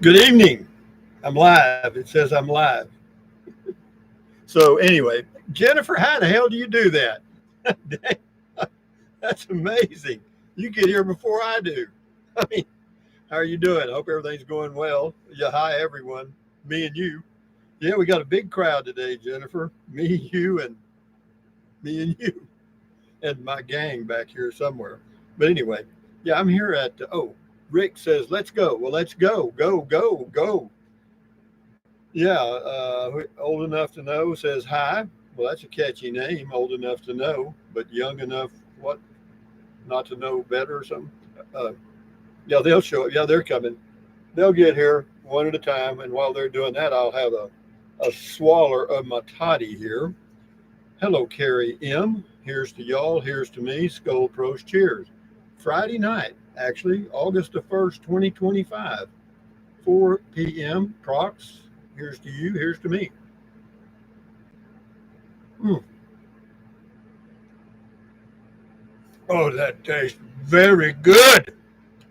Good evening. I'm live. It says I'm live. So anyway, Jennifer, how the hell do you do that? That's amazing. You get here before I do. I mean, how are you doing? I hope everything's going well. Yeah, hi everyone. Me and you. Yeah, we got a big crowd today, Jennifer. Me and you, and my gang back here somewhere. But anyway, yeah, I'm here at. Rick says, "Let's go." Well, let's go. Go. Go. Go. Yeah, old enough to know says hi. Well, that's a catchy name. Old enough to know, but young enough what not to know better or something. Uh, yeah, they'll show up. Yeah, they're coming. They'll get here one at a time, and while they're doing that, I'll have a swaller of my toddy here. Hello, Carrie M. Here's to y'all. Here's to me. Skull Pros. Cheers. Friday night, actually, August the 1st, 2025, 4 p.m. Prox. Here's to you. Here's to me. Mm. Oh, that tastes very good.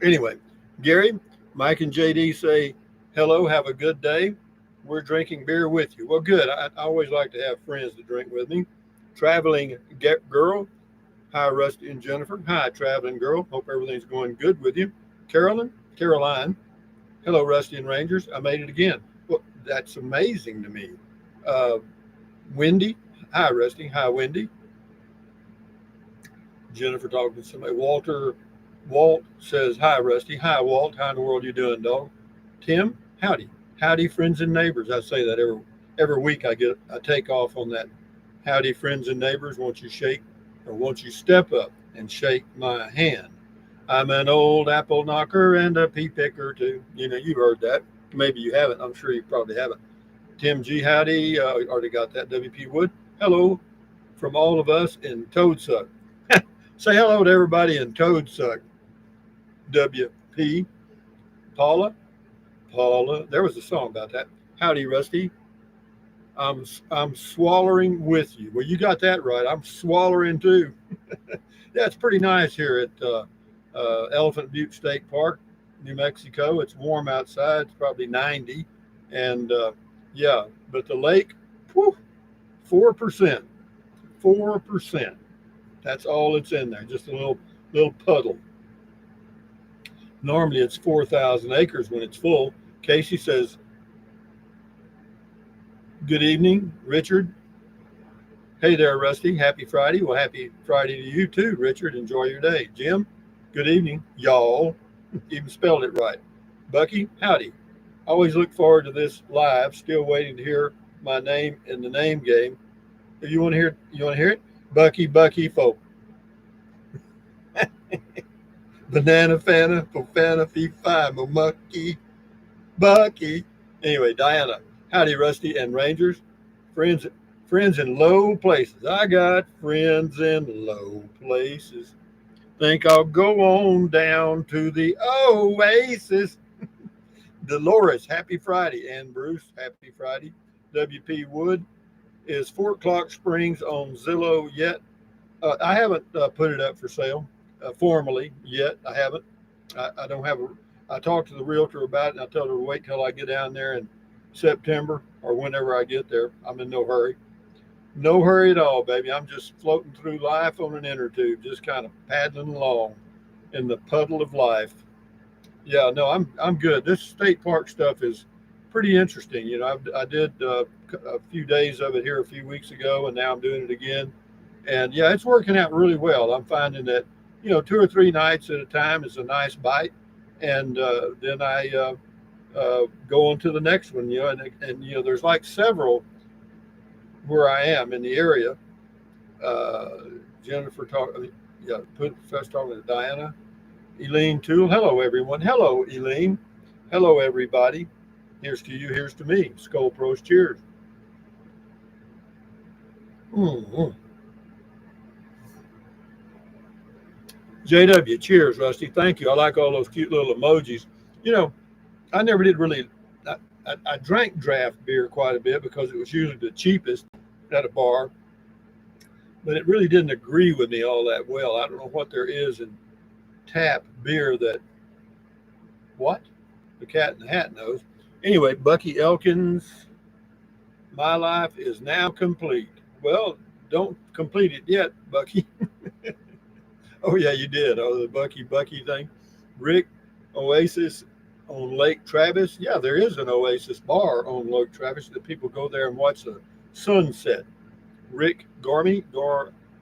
Anyway, Gary, Mike, and JD say hello. Have a good day. We're drinking beer with you. Well, good. I always like to have friends to drink with me. Traveling girl. Hi, Rusty and Jennifer. Hi, traveling girl. Hope everything's going good with you. Caroline. Hello, Rusty and Rangers. I made it again. Well, that's amazing to me. Uh, Wendy. Hi, Rusty. Hi, Wendy. Jennifer talking to somebody. Walt says, "Hi, Rusty. Hi, Walt. How in the world you doing, dog?" Tim, howdy. Howdy, friends and neighbors. I say that every week. I take off on that. Howdy, friends and neighbors. Won't you shake or won't you step up and shake my hand? I'm an old apple knocker and a pea picker too. You know, you've heard that. Maybe you haven't. I'm sure you probably haven't. Tim G. Howdy. Already got that. WP Wood. Hello from all of us in Toadsuck. Say hello to everybody in Toadsuck. WP. Paula. Paula. There was a song about that. Howdy, Rusty. I'm swallowing with you. Well, you got that right. I'm swallowing too. Yeah, it's pretty nice here at Elephant Butte State Park, New Mexico. It's warm outside. It's probably 90, and yeah, but the lake, whew, 4%, 4%. That's all it's in there. Just a little puddle. Normally it's 4,000 acres when it's full. Casey says, "Good evening, Richard." Hey there, Rusty. Happy Friday. Well, happy Friday to you too, Richard. Enjoy your day. Jim, good evening, y'all. Even spelled it right. Bucky, howdy. Always look forward to this live. Still waiting to hear my name in the name game. If you want to hear it? Bucky, folk. Banana fana, fofana, fee fi, mucky, Bucky. Anyway, Diana, howdy, Rusty and Rangers. Friends, friends in low places. I got friends in low places. Think I'll go on down to the Oasis. Dolores, happy Friday. And Bruce, happy Friday. WP Wood, is Fort Clark Springs on Zillow yet? I haven't put it up for sale formally yet. I haven't. I don't have a. I talked to the realtor about it, and I told her to wait till I get down there in September or whenever I get there. I'm in no hurry. No hurry at all, baby. I'm just floating through life on an inner tube, just kind of paddling along in the puddle of life. Yeah, no, I'm good. This state park stuff is pretty interesting. You know, I did a few days of it here a few weeks ago, and now I'm doing it again. And yeah, it's working out really well. I'm finding that 2 or 3 nights at a time is a nice bite, and then I go on to the next one. And there's like several where I am in the area. Uh, Jennifer talk, yeah, put first talking to Diana. Elaine Toole. Hello, everyone. Hello, Elaine. Hello, everybody. Here's to you. Here's to me. Skull Pros. Cheers. Mm-hmm. JW. Cheers, Rusty. Thank you. I like all those cute little emojis. You know, I never did really. I drank draft beer quite a bit because it was usually the cheapest at a bar, but it really didn't agree with me all that well. I don't know what there is in tap beer that. What? The Cat in the Hat knows. Anyway, Bucky Elkins, my life is now complete. Well, don't complete it yet, Bucky. Oh yeah, you did. Oh, the Bucky thing. Rick, Oasis on Lake Travis. Yeah, there is an Oasis bar on Lake Travis that people go there and watch the sunset. Rick Gormy,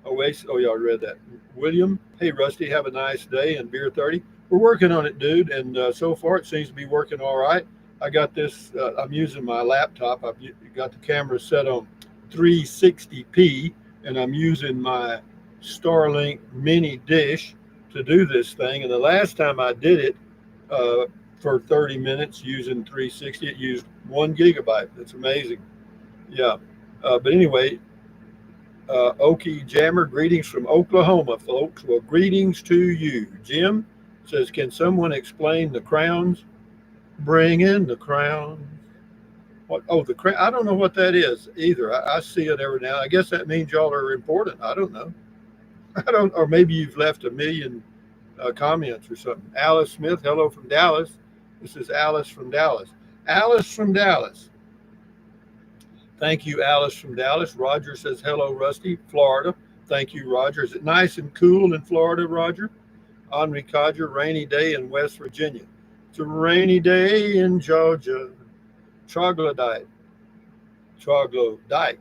Oasis. Oh yeah, I read that. William, hey Rusty, have a nice day and beer 30. We're working on it, dude, and so far it seems to be working all right. I got this. I'm using my laptop. I've got the camera set on 360p, and I'm using my Starlink mini dish to do this thing. And the last time I did it uh, for 30 minutes using 360, it used 1 gigabyte. That's amazing. Yeah. But anyway, Okie Jammer, greetings from Oklahoma, folks. Well, greetings to you. Jim says, can someone explain the crowns? Bring in the crowns. What? Oh, the crown. I don't know what that is either. I see it every now. I guess that means y'all are important. I don't know. I don't, or maybe you've left a million comments or something. Alice Smith, hello from Dallas. This is Alice from Dallas. Alice from Dallas. Thank you, Alice from Dallas. Roger says, hello, Rusty, Florida. Thank you, Roger. Is it nice and cool in Florida, Roger? Henri Codger, rainy day in West Virginia. It's a rainy day in Georgia. Troglodyte. Troglodyte.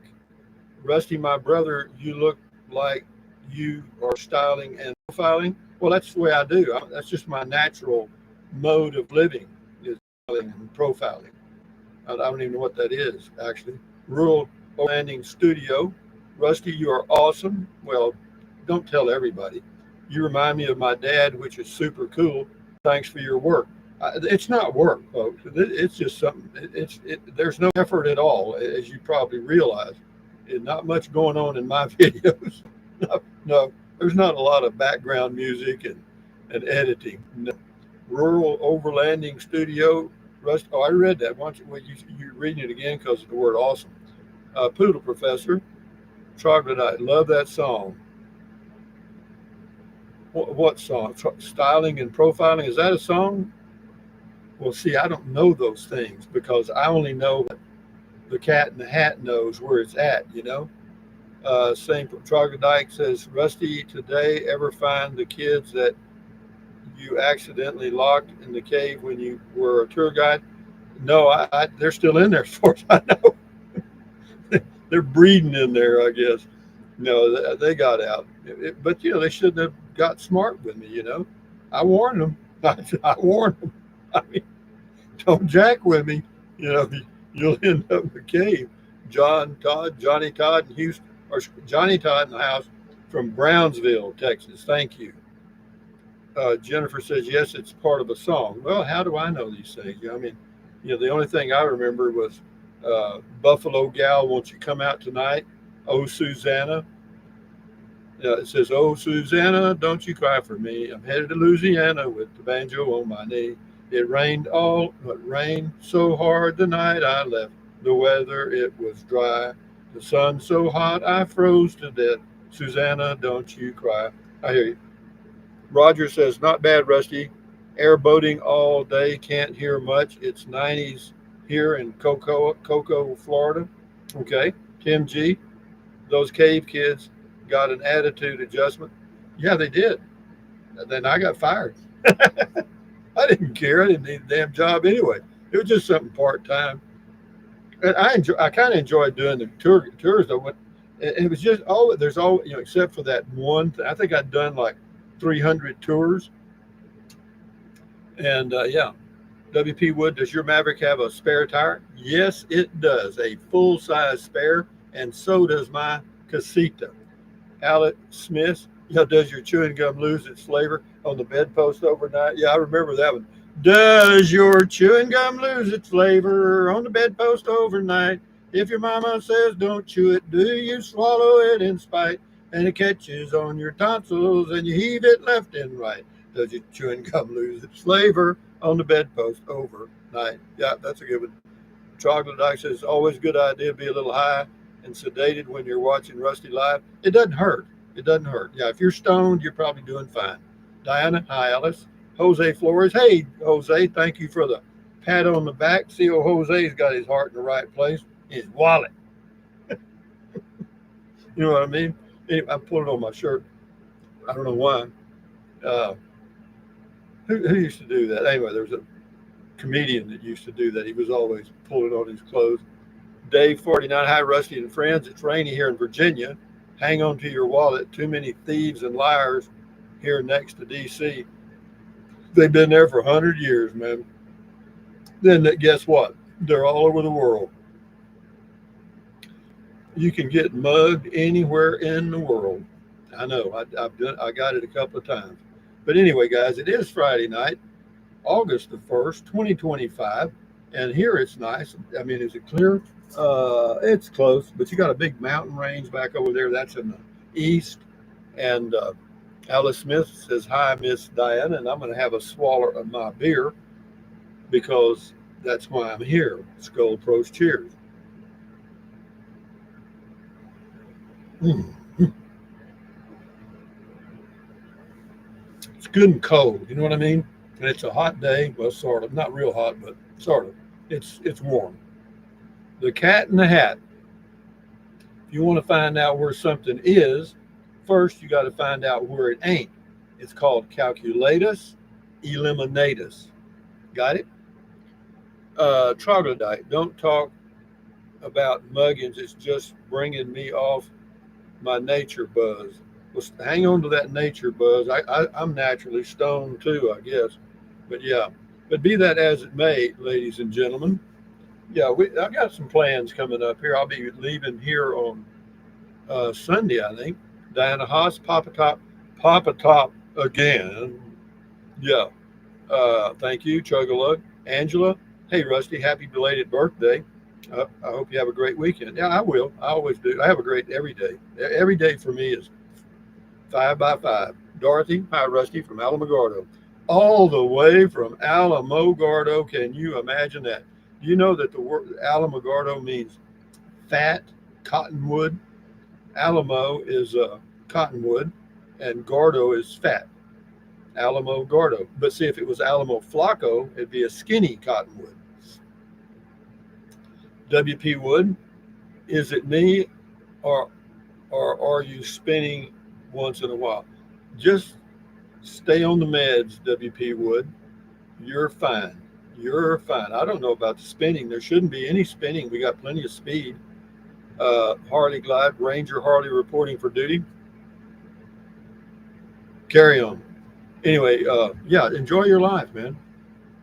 Rusty, my brother, you look like you are styling and profiling. Well, that's the way I do. That's just my natural mode of living is styling and profiling. I don't even know what that is, actually. Rural Landing Studio. Rusty, you are awesome. Well, don't tell everybody. You remind me of my dad, which is super cool. Thanks for your work. It's not work, folks. It's just something. There's no effort at all, as you probably realize. Not much going on in my videos. No, there's not a lot of background music and editing. No. Rural Overlanding Studio. Rust. Oh, I read that. Why don't you, well, you're reading it again because of the word awesome. Poodle Professor. Troglodyte. Love that song. What song? Styling and profiling. Is that a song? Well, see, I don't know those things because I only know that the Cat in the Hat knows where it's at, you know? Same Troglodyte says, Rusty, today ever find the kids that you accidentally locked in the cave when you were a tour guide? No, they're still in there as far as I know. They're breeding in there, I guess. No, they got out. But, you know, they shouldn't have got smart with me, you know. I warned them. I warned them. I mean, don't jack with me. You know, you'll end up in the cave. Johnny Todd in Houston, or Johnny Todd in the house from Brownsville, Texas. Thank you. Jennifer says, yes, it's part of a song. Well, how do I know these things? I mean, you know, the only thing I remember was Buffalo Gal, Won't You Come Out Tonight? Oh, Susanna. It says, oh, Susanna, don't you cry for me. I'm headed to Louisiana with the banjo on my knee. It rained so hard the night I left. The weather, it was dry. The sun so hot I froze to death. Susanna, don't you cry. I hear you. Roger says, not bad, Rusty. Airboating all day, can't hear much. It's 90s here in Cocoa, Florida. Okay. Tim G, those cave kids got an attitude adjustment. Yeah, they did. Then I got fired. I didn't care. I didn't need a damn job anyway. It was just something part-time. And I kind of enjoyed doing the tours though. But it was just there's always, you know, except for that one. I think I'd done like 300 tours. And yeah, WP Wood, does your Maverick have a spare tire? Yes, it does. A full-size spare, and so does my Casita. Alex Smith, you know, does your chewing gum lose its flavor on the bedpost overnight? Yeah, I remember that one. Does your chewing gum lose its flavor on the bedpost overnight? If your mama says don't chew it, do you swallow it in spite? And it catches on your tonsils and you heave it left and right. Does your chewing gum lose its flavor on the bedpost overnight? Yeah, that's a good one. Troglodyte says, always a good idea to be a little high and sedated when you're watching Rusty live. It doesn't hurt. It doesn't hurt. Yeah, if you're stoned, you're probably doing fine. Diana, hi, Alice. Jose Flores, hey, Jose, thank you for the pat on the back. See, old Jose's got his heart in the right place. His wallet. You know what I mean? Anyway, I put it on my shirt. I don't know why. Uh, who used to do that? Anyway, there was a comedian that used to do that. He was always pulling on his clothes. Dave 49, hi Rusty and friends. It's rainy here in Virginia. Hang on to your wallet. Too many thieves and liars here next to DC. They've been there for 100 years, man. Then guess what? They're all over the world. You can get mugged anywhere in the world. I know. I got it a couple of times. But anyway, guys, it is Friday night, August the 1st, 2025. And here it's nice. I mean, is it clear? It's close, but you got a big mountain range back over there. That's in the east. And Alice Smith says, hi, Miss Diana. And I'm going to have a swallow of my beer because that's why I'm here. Skull Pros, cheers. Mm. It's good and cold. You know what I mean? And it's a hot day. Well, sort of. Not real hot, but sort of. It's warm. The cat in the hat. If you want to find out where something is, first you got to find out where it ain't. It's called calculatus eliminatus. Got it? Troglodyte. Don't talk about muggins. It's just bringing me off my nature buzz. Well, hang on to that nature buzz. I'm naturally stoned too, I guess. But yeah. But be that as it may, ladies and gentlemen, yeah, I got some plans coming up here. I'll be leaving here on Sunday, I think. Diana Haas, Papa Top again. Yeah. Thank you, Chugalug. Angela, hey, Rusty, happy belated birthday. I hope you have a great weekend. Yeah, I will. I always do. I have a great every day. Every day for me is 5 by 5. Dorothy, hi, Rusty, from Alamogordo. All the way from Alamogordo. Can you imagine that? Do you know that the word Alamogordo means fat cottonwood? Alamo is cottonwood, and Gordo is fat. Alamo Gordo. But see, if it was Alamo Flaco, it'd be a skinny cottonwood. WP Wood, is it me or are you spinning once in a while? Just stay on the meds, WP Wood. You're fine. You're fine. I don't know about the spinning. There shouldn't be any spinning. We got plenty of speed. Harley Glide, Ranger Harley reporting for duty. Carry on. Anyway, yeah, enjoy your life, man.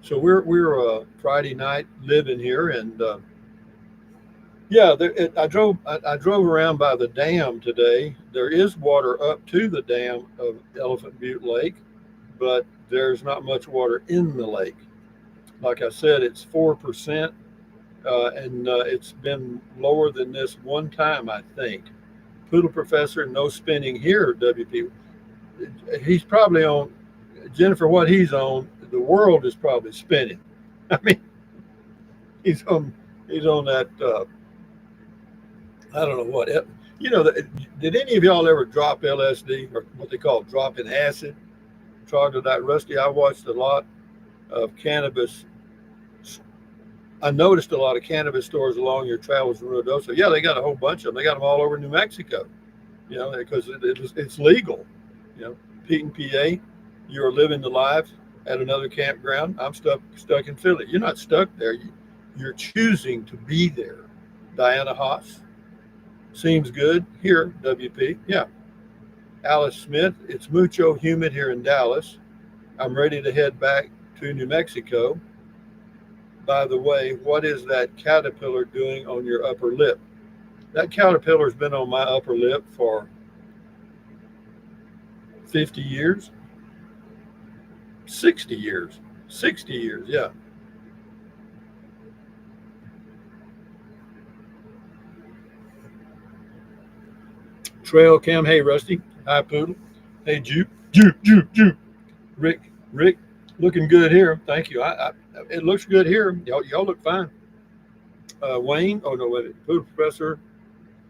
So we're Friday night living here, and yeah, I drove around by the dam today. There is water up to the dam of Elephant Butte Lake, but there's not much water in the lake. Like I said, it's 4%, and it's been lower than this one time, I think. Poodle Professor, no spinning here, WP. He's probably on, Jennifer, what he's on, the world is probably spinning. I mean, he's on that, I don't know what, you know, did any of y'all ever drop LSD or what they call dropping acid? Troglodyte Rusty, I watched a lot of cannabis. I noticed a lot of cannabis stores along your travels in Ruidoso. Yeah, they got a whole bunch of them. They got them all over New Mexico, you know, because it's legal. You know, Pete and PA, you're living the life at another campground. I'm stuck in Philly. You're not stuck there. You're choosing to be there. Diana Haas, seems good here. WP, yeah. Alice Smith, it's mucho humid here in Dallas. I'm ready to head back to New Mexico. By the way, what is that caterpillar doing on your upper lip? That caterpillar's been on my upper lip for 50 years, 60 years, 60 years, yeah. Trail Cam, hey Rusty, hi Poodle, hey Juke. Rick, looking good here. Thank you. It looks good here. Y'all look fine. Wayne, oh no, wait, Poodle Professor.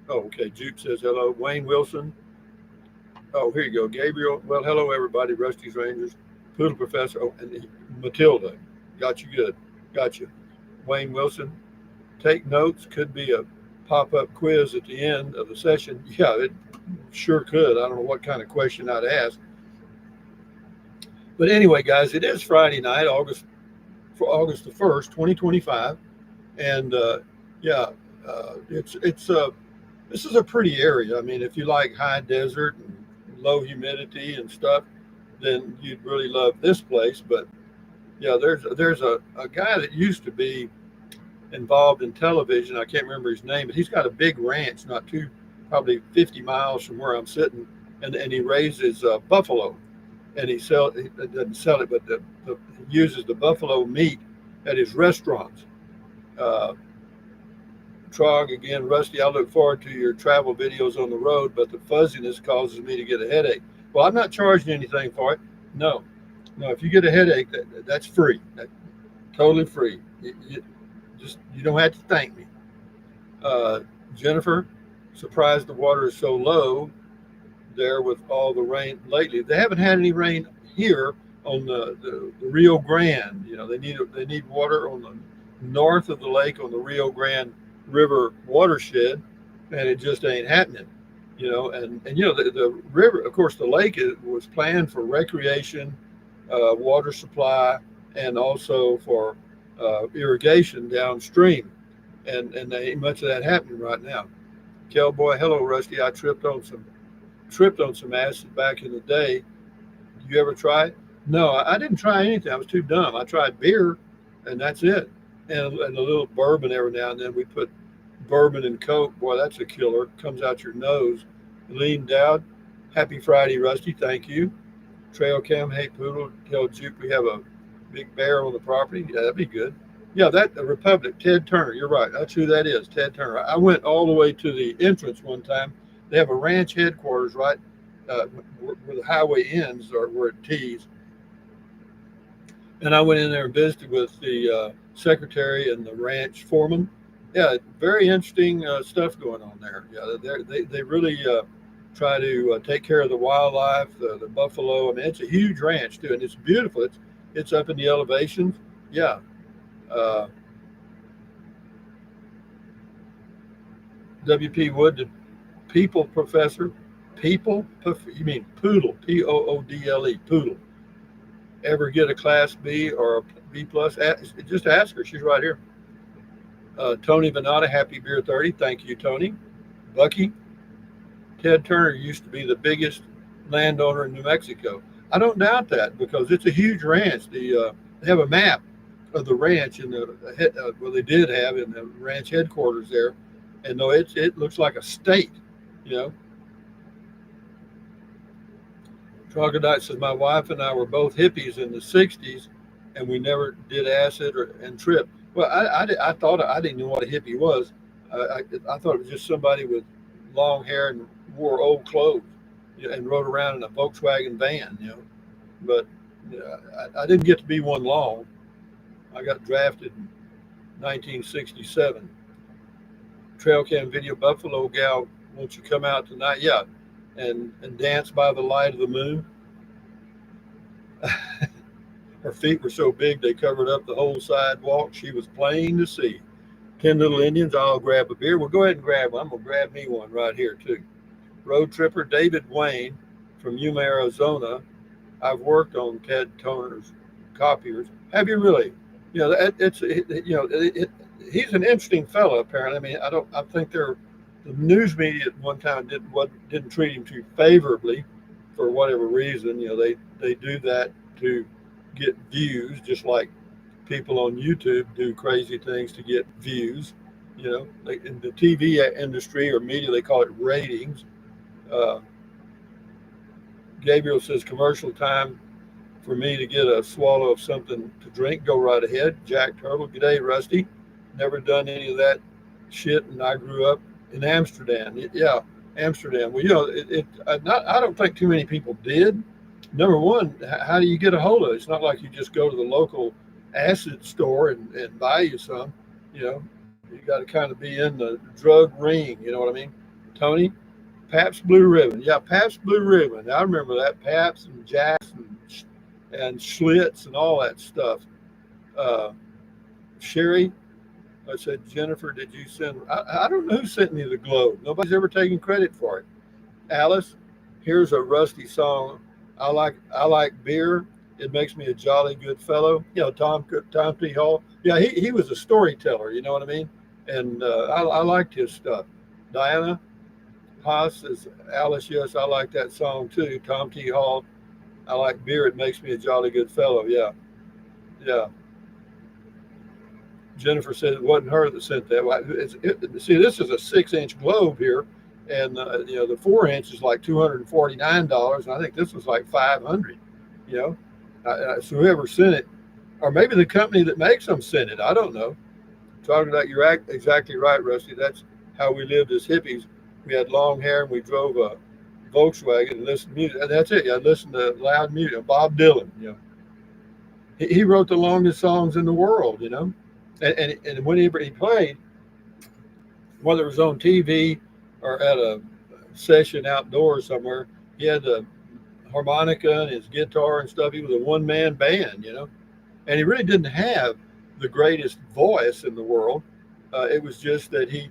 Oh, okay. Juke says hello. Wayne Wilson. Oh, here you go. Gabriel. Well, hello everybody. Rusty's Rangers. Poodle Professor. Oh, and Matilda. Got you good. Gotcha. Wayne Wilson, take notes. Could be a pop-up quiz at the end of the session. Yeah, it sure could. I don't know what kind of question I'd ask. But anyway, guys, it is Friday night, August the 1st, 2025. And yeah, it's this is a pretty area. I mean, if you like high desert and low humidity and stuff, then you'd really love this place. But yeah, there's a guy that used to be involved in television. I can't remember his name, but he's got a big ranch, not too, probably 50 miles from where I'm sitting, and he raises buffalo, and he doesn't sell it, but he uses the buffalo meat at his restaurants. Uh, Trog again, Rusty. I look forward to your travel videos on the road, but the fuzziness causes me to get a headache. Well, I'm not charging anything for it. No, no. If you get a headache, that's free. That's totally free. You don't have to thank me. Uh, Jennifer, surprised the water is so low there with all the rain lately. They haven't had any rain here on the Rio Grande. You know, they need water on the north of the lake on the Rio Grande River watershed, and it just ain't happening. You know, and you know the river, of course, the lake was planned for recreation, water supply, and also for irrigation downstream, and there ain't much of that happening right now. Cowboy, hello, Rusty. I tripped on some acid back in the day. You ever try it? No, I didn't try anything. I was too dumb. I tried beer, and that's it, and a little bourbon every now and then. We put bourbon and Coke. Boy, that's a killer. Comes out your nose. Lean Dowd, happy Friday, Rusty. Thank you. Trail Cam, hey Poodle, tell Juke we have a big bear on the property. Yeah, that'd be good. Yeah, that the Republic, Ted Turner. You're right. That's who that is, Ted Turner. I went all the way to the entrance one time. They have a ranch headquarters right where the highway ends or where it tees, and I went in there and visited with the secretary and the ranch foreman. Yeah, very interesting stuff going on there. Yeah, they really try to take care of the wildlife, the buffalo. I mean, it's a huge ranch too, and it's beautiful. It's up in the elevations. Yeah. Uh, WP Wood, the people professor, you mean poodle, Poodle, poodle. Ever get a class B or a B plus? Just ask her. She's right here. Tony Venata, happy beer 30. Thank you, Tony. Bucky, Ted Turner used to be the biggest landowner in New Mexico. I don't doubt that because it's a huge ranch. They have a map of the ranch in well, they did have in the ranch headquarters there, and though it looks like a state, you know. Troglodyte says my wife and I were both hippies in the '60s, and we never did acid and trip. Well, I thought I didn't know what a hippie was. I thought it was just somebody with long hair and wore old clothes, you know, and rode around in a Volkswagen van, you know. But I didn't get to be one long. I got drafted in 1967. Trail cam video Buffalo gal, won't you come out tonight? Yeah, and dance by the light of the moon. Her feet were so big they covered up the whole sidewalk. She was plain to see. 10 little Indians, I'll grab a beer. Well, go ahead and grab one. I'm going to grab me one right here, too. Road tripper David Wayne from Yuma, Arizona. I've worked on Ted Turner's copiers. Have you really? You know, he's an interesting fellow, apparently. I mean, I think the news media at one time didn't treat him too favorably for whatever reason. You know, they do that to get views, just like people on YouTube do crazy things to get views. You know, in the TV industry or media, they call it ratings. Uh, Gabriel says commercial time for me to get a swallow of something to drink. Go right ahead. Jack Turtle, g'day, Rusty. Never done any of that shit, and I grew up in Amsterdam. Yeah, Amsterdam. Well, you know, I don't think too many people did. Number one, how do you get a hold of it? It's not like you just go to the local acid store and buy you some. You know, you got to kind of be in the drug ring. You know what I mean? Tony, Pabst Blue Ribbon. Yeah, Pabst Blue Ribbon. I remember that. Pabst and Jacks and Schlitz and all that stuff. Uh, Sherry, I said, Jennifer, did you send? I don't know who sent me the globe. Nobody's ever taken credit for it. Alice, here's a Rusty song. I like beer. It makes me a jolly good fellow. Tom P. Hall. Yeah, he was a storyteller. You know what I mean? And I liked his stuff. Diana Haas says, Alice, yes, I like that song too. Tom T. Hall. I like beer. It makes me a jolly good fellow. Yeah, yeah. Jennifer said it wasn't her that sent that. See, this is a 6-inch globe here, and the 4 inch is like $249, and I think this was like 500. You know, so whoever sent it, or maybe the company that makes them sent it. I don't know. Talking about you're exactly right, Rusty. That's how we lived as hippies. We had long hair and we drove a Volkswagen and listened to music. And that's it. I listened to loud music. Bob Dylan. He wrote the longest songs in the world. And whenever he played, whether it was on TV or at a session outdoors somewhere, he had the harmonica and his guitar and stuff. He was a one-man band. And he really didn't have the greatest voice in the world. It was just that he,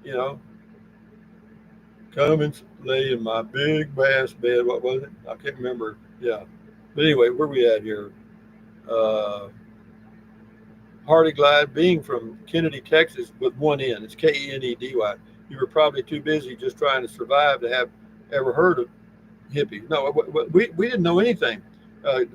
you know, come and lay in my big bass bed. What was it? I can't remember. Yeah. But anyway, where we at here? Uh, Hardy Glide, being from Kennedy, Texas, with one N. It's Kenedy. You were probably too busy just trying to survive to have ever heard of hippie. No, we didn't know anything.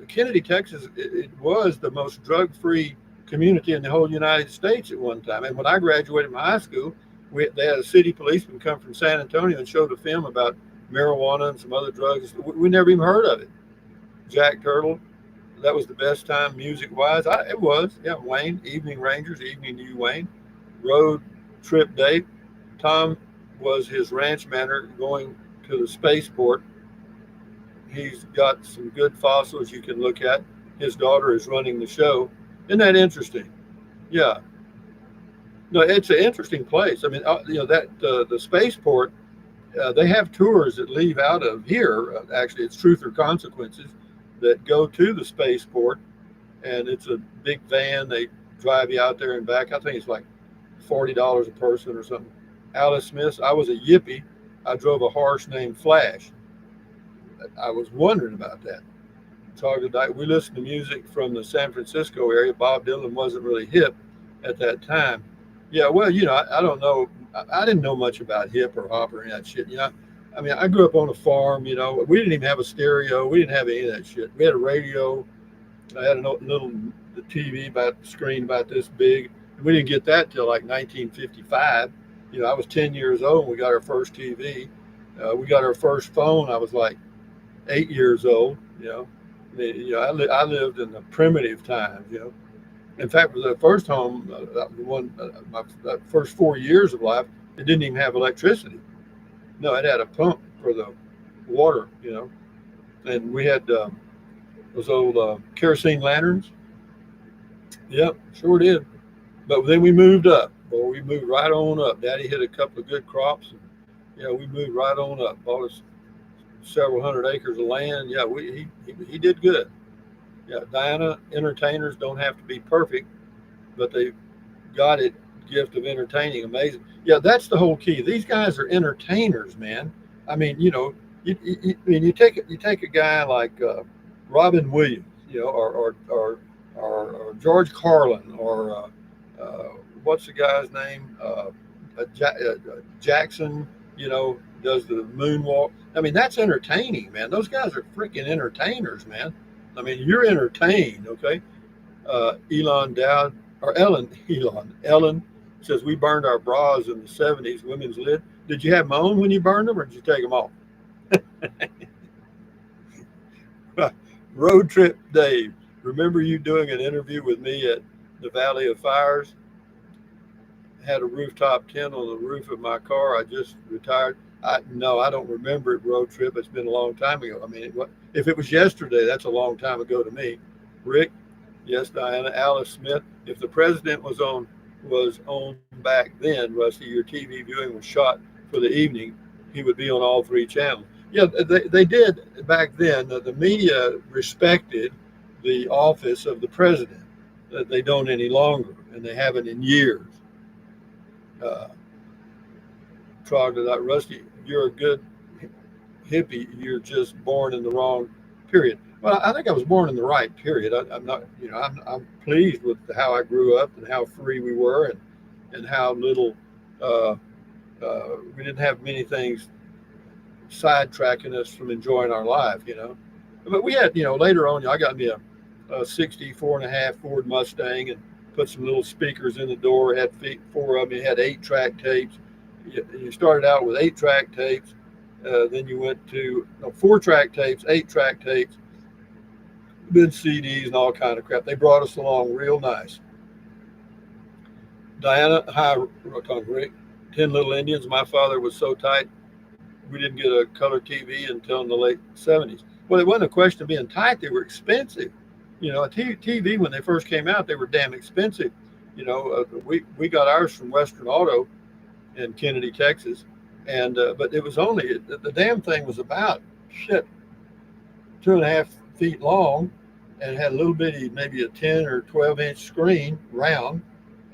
Kennedy, Texas, it was the most drug-free community in the whole United States at one time. And when I graduated from high school, they had a city policeman come from San Antonio and showed a film about marijuana and some other drugs. We never even heard of it. Jack Turtle, that was the best time music-wise. It was, yeah. Wayne, Evening Rangers, Evening to You, Wayne. Road Trip Dave. Tom was his ranch manor going to the spaceport. He's got some good fossils you can look at. His daughter is running the show. Isn't that interesting? Yeah. No, it's an interesting place. I mean, that the spaceport, they have tours that leave out of here. Actually, it's Truth or Consequences that go to the spaceport, and it's a big van. They drive you out there and back. I think it's like $40 a person or something. Alice Smith, I was a yippie. I drove a horse named Flash. I was wondering about that. We listened to music from the San Francisco area. Bob Dylan wasn't really hip at that time. Yeah, well, I don't know. I didn't know much about hip or hop or any of that shit. I mean, I grew up on a farm. We didn't even have a stereo. We didn't have any of that shit. We had a radio. I had a little TV screen about this big. We didn't get that till like 1955. I was 10 years old when we got our first TV. We got our first phone. I was like 8 years old. I lived in the primitive times. In fact, for the first home, my first 4 years of life, it didn't even have electricity. No, it had a pump for the water. And we had those old kerosene lanterns. Yep, sure did. But then we moved up. Boy, we moved right on up. Daddy hit a couple of good crops. And, we moved right on up. Bought us several hundred acres of land. Yeah, he did good. Yeah, Diana, entertainers don't have to be perfect, but they got it gift of entertaining. Amazing. Yeah, that's the whole key. These guys are entertainers, man. I mean, you take a guy like Robin Williams, or George Carlin, or what's the guy's name? Jackson. Does the moonwalk. I mean, that's entertaining, man. Those guys are freaking entertainers, man. I mean, you're entertained, okay? Ellen says, we burned our bras in the 70s, women's lid. Did you have them on when you burned them, or did you take them off? Road Trip Dave, remember you doing an interview with me at the Valley of Fires? Had a rooftop tent on the roof of my car. I just retired. No, I don't remember it. Road Trip. It's been a long time ago. I mean, if it was yesterday, that's a long time ago to me. Rick, yes, Diana. Alice Smith. If the president was on back then, Rusty, your TV viewing was shot for the evening, he would be on all three channels. Yeah, they did back then. The media respected the office of the president. that they don't any longer, and they haven't in years. Uh, Troglodyte Rusty, you're a good hippie. You're just born in the wrong period. Well, I think I was born in the right period. I'm not, I'm pleased with how I grew up and how free we were, and how little uh, we didn't have many things sidetracking us from enjoying our life. But we had, later on, I got me a 64 and a half Ford Mustang and put some little speakers in the door. Had four of them. It had 8-track tapes. You started out with 8-track tapes. Then you went to 4-track tapes, 8-track tapes, then CDs and all kind of crap. They brought us along real nice. Diana, hi, Rick. 10 Little Indians. My father was so tight, we didn't get a color TV until in the late 70s. Well, it wasn't a question of being tight. They were expensive. A TV, when they first came out, they were damn expensive. We got ours from Western Auto in Kennedy, Texas. But it was only, the damn thing was about, shit, 2.5 feet long, and had a little bitty, maybe a 10 or 12-inch screen, round,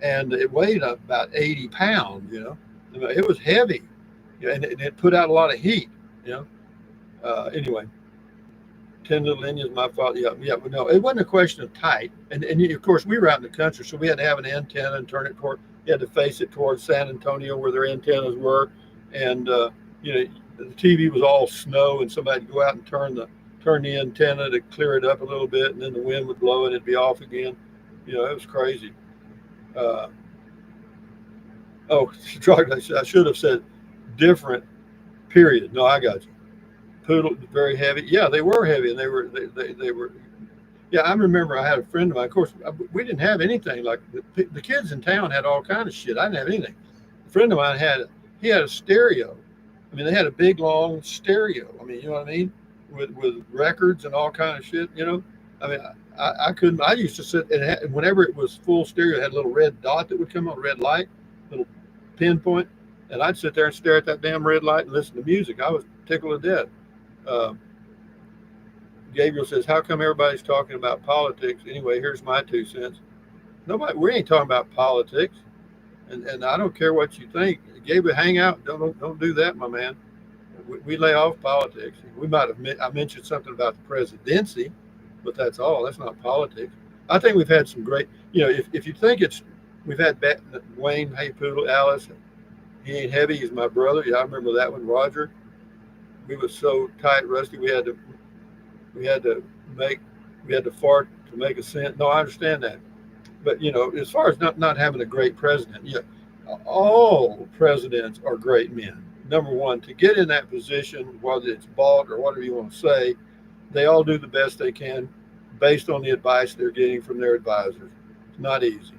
and it weighed up about 80 pounds. It was heavy, and it put out a lot of heat. You know. Anyway, 10 Little Indians, my father. Yeah, yeah. But no, it wasn't a question of tight. And of course we were out in the country, so we had to have an antenna and turn it toward. You had to face it towards San Antonio where their antennas were, and the TV was all snow, and somebody'd go out and turn the antenna to clear it up a little bit, and then the wind would blow and it'd be off again. It was crazy. Uh, oh, I should have said different period. No, I got you. Poodle, very heavy. Yeah, they were heavy, and they were. Yeah, I remember I had a friend of mine. Of course, we didn't have anything like the kids in town had all kind of shit. I didn't have anything. A friend of mine had a stereo. I mean, they had a big long stereo. I mean, you know what I mean, with records and all kind of shit. I mean, I couldn't. I used to sit and whenever it was full stereo, it had a little red dot that would come on, red light, little pinpoint, and I'd sit there and stare at that damn red light and listen to music. I was tickled to death. Uh, Gabriel says, "How come everybody's talking about politics?" Anyway, here's my 2 cents. Nobody, we ain't talking about politics, and I don't care what you think. Gabriel, hang out. Don't do that, my man. We lay off politics. We might have I mentioned something about the presidency, but that's all. That's not politics. I think we've had some great. If you think we've had Wayne, hey Poodle, Alice. He ain't heavy. He's my brother. Yeah, I remember that one. Roger. We was so tight, Rusty. We had to make we had to fart to make a cent. No, I understand that. But as far as not having a great president, yeah, all presidents are great men. Number one, to get in that position, whether it's bought or whatever you want to say, they all do the best they can based on the advice they're getting from their advisors. It's not easy.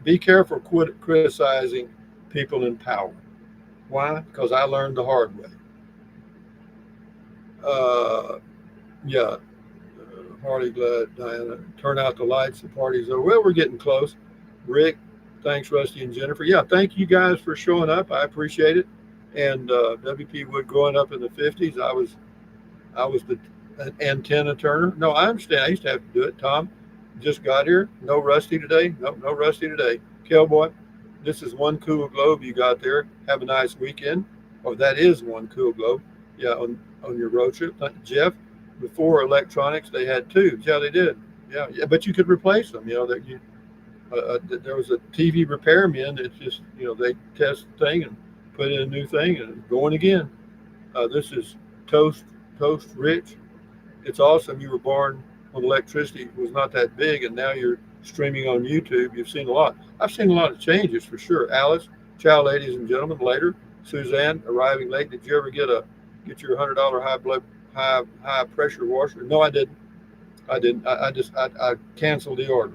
Be careful criticizing people in power. Why? Because I learned the hard way. Uh, yeah, Harley glad, Diana. Turn out the lights, the party's over. Well, we're getting close. Rick, thanks, Rusty and Jennifer. Yeah, thank you guys for showing up. I appreciate it. And WP Wood growing up in the 50s, I was the antenna turner. No, I understand. I used to have to do it. Tom just got here. No Rusty today. No Rusty today. Cowboy, this is one cool globe you got there. Have a nice weekend. Oh, that is one cool globe. Yeah, on your road trip. Jeff, before electronics, they had tubes. Yeah, they did. Yeah, but you could replace them. There was a TV repairman that just, they test the thing and put in a new thing and it's going again. This is Toast Rich. It's awesome you were born when electricity was not that big, and now you're streaming on YouTube. You've seen a lot. I've seen a lot of changes for sure. Alice, ciao, ladies and gentlemen. Later, Suzanne, arriving late. Did you ever get your $100 high pressure washer? No, I didn't. I canceled the order.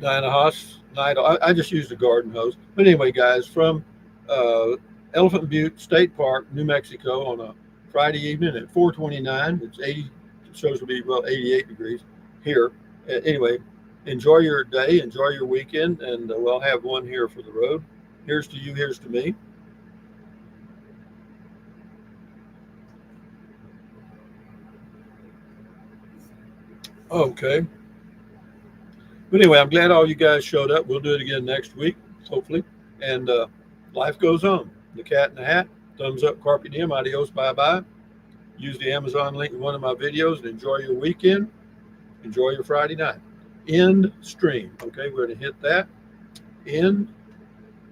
Diana Haas, night. I just used a garden hose. But anyway, guys, from uh, Elephant Butte State Park, New Mexico, on a Friday evening at 4:29. It's 80. It shows to be 88 degrees here. Anyway, enjoy your day, enjoy your weekend, and we'll have one here for the road. Here's to you. Here's to me. Okay. But anyway, I'm glad all you guys showed up. We'll do it again next week, hopefully. And life goes on. The Cat in the Hat. Thumbs up, carpe diem, adios, bye bye. Use the Amazon link in one of my videos and enjoy your weekend. Enjoy your Friday night. End stream. Okay, we're going to hit that. End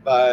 by